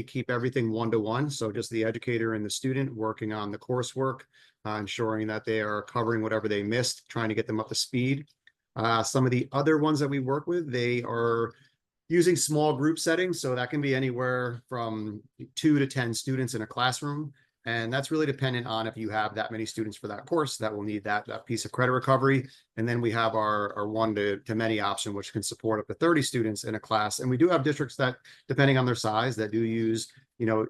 keep everything one-to-one. So just the educator and the student working on the coursework, ensuring that they are covering whatever they missed, trying to get them up to speed. Some of the other ones that we work with, they are using small group settings. So that can be anywhere from 2 to 10 students in a classroom. And that's really dependent on if you have that many students for that course that will need that piece of credit recovery. And then we have our one to many option, which can support up to 30 students in a class. And we do have districts that, depending on their size, that do use,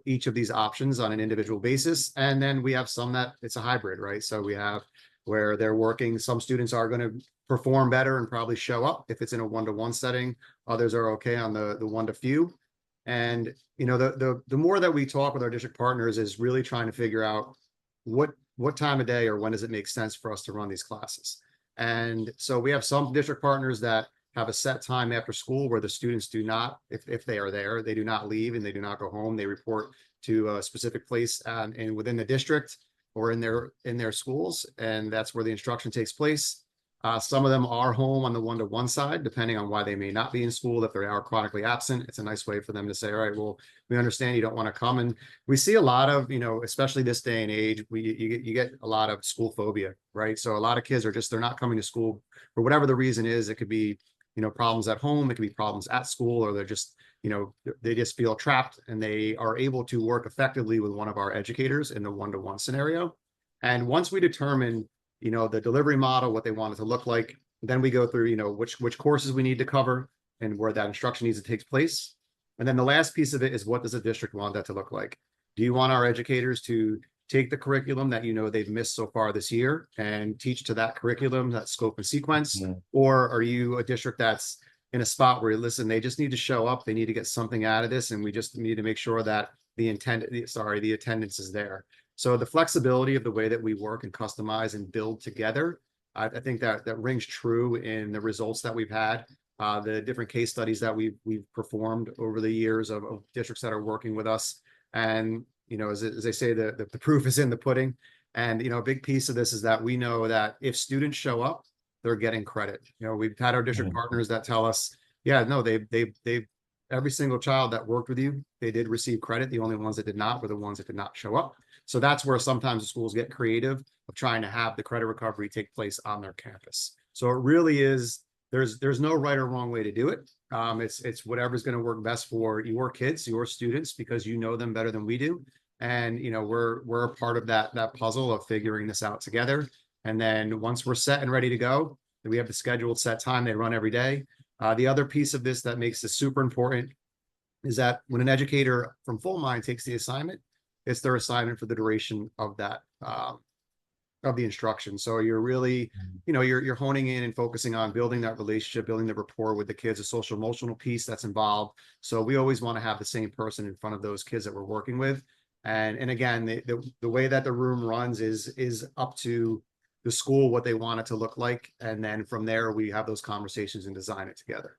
each of these options on an individual basis. And then we have some that it's a hybrid, right? So we have where they're working, some students are going to perform better and probably show up if it's in a one-to-one setting. Others are okay on the one to few. And the more that we talk with our district partners is really trying to figure out what time of day or when does it make sense for us to run these classes. And so we have some district partners that have a set time after school where the students do not, if they are there, they do not leave and they do not go home. They report to a specific place and within the district or in their schools, and that's where the instruction takes place. Some of them are home on the one-to-one side, depending on why they may not be in school. If they are chronically absent, it's a nice way for them to say, all right, well, we understand you don't want to come. And we see a lot of, especially this day and age, you get a lot of school phobia, right? So a lot of kids are they're not coming to school for whatever the reason is. It could be, problems at home. It could be problems at school, or they're just, they just feel trapped, and they are able to work effectively with one of our educators in the one-to-one scenario. And once we determine the delivery model, what they want it to look like. Then we go through, which courses we need to cover and where that instruction needs to take place. And then the last piece of it is, what does the district want that to look like? Do you want our educators to take the curriculum that they've missed so far this year and teach to that curriculum, that scope and sequence? Mm-hmm. Or are you a district that's in a spot where, listen, they just need to show up, they need to get something out of this, and we just need to make sure that the attendance is there. So the flexibility of the way that we work and customize and build together, I think that rings true in the results that we've had, the different case studies that we've performed over the years of districts that are working with us. And, as they say, the proof is in the pudding. And, a big piece of this is that we know that if students show up, they're getting credit. We've had our district partners that tell us, yeah, no, they've every single child that worked with you, they did receive credit. The only ones that did not were the ones that did not show up. So that's where sometimes the schools get creative of trying to have the credit recovery take place on their campus. So it really is, there's no right or wrong way to do it. It's whatever's going to work best for your kids, your students, because you know them better than we do. And, we're a part of that puzzle of figuring this out together. And then once we're set and ready to go, then we have the scheduled set time they run every day. The other piece of this that makes this super important is that when an educator from Fullmind takes the assignment, it's their assignment for the duration of that of the instruction. So you're really, you're honing in and focusing on building that relationship, building the rapport with the kids, a social emotional piece that's involved. So we always want to have the same person in front of those kids that we're working with. And again, the way that the room runs is up to the school, what they want it to look like. And then from there, we have those conversations and design it together.